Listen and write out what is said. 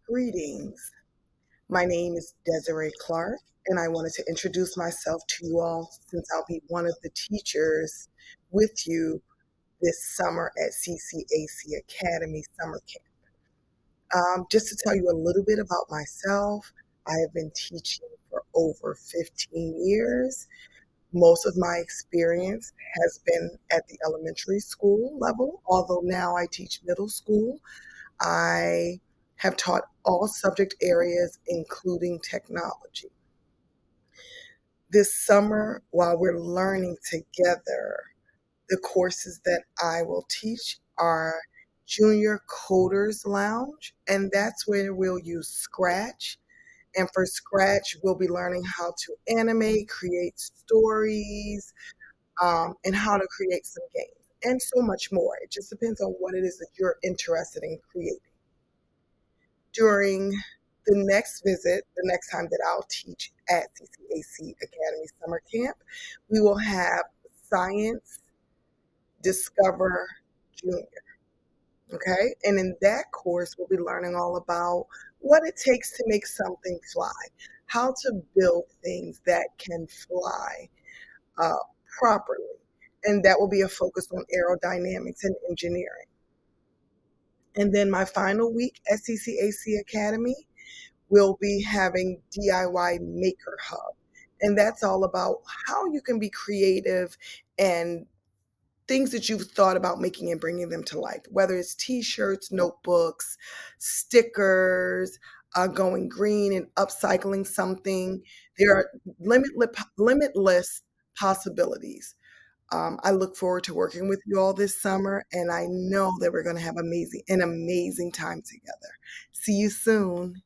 Greetings. My name is Desiree Clark, and I wanted to introduce myself to you all since I'll be one of the teachers with you this summer at CCAC Academy Summer Camp. Just to tell you a little bit about myself, I have been teaching for over 15 years. Most of my experience has been at the elementary school level, although now I teach middle school. I have taught all subject areas, including technology. This summer, while we're learning together, the courses that I will teach are Junior Coders Lounge, and that's where we'll use Scratch. And for Scratch, we'll be learning how to animate, create stories, and how to create some games, and so much more. It just depends on what it is that you're interested in creating. During the next visit, the next time that I'll teach at CCAC Academy Summer Camp, we will have Science Discover Junior. Okay. And in that course, we'll be learning all about what it takes to make something fly, how to build things that can fly uh, properly. And that will be a focus on aerodynamics and engineering. And then my final week at CCAC Academy, we'll be having DIY Maker Hub. And that's all about how you can be creative and things that you've thought about making and bringing them to life, whether it's t-shirts, notebooks, stickers, going green and upcycling something. There are limitless possibilities. I look forward to working with you all this summer, and I know that we're going to have an amazing time together. See you soon.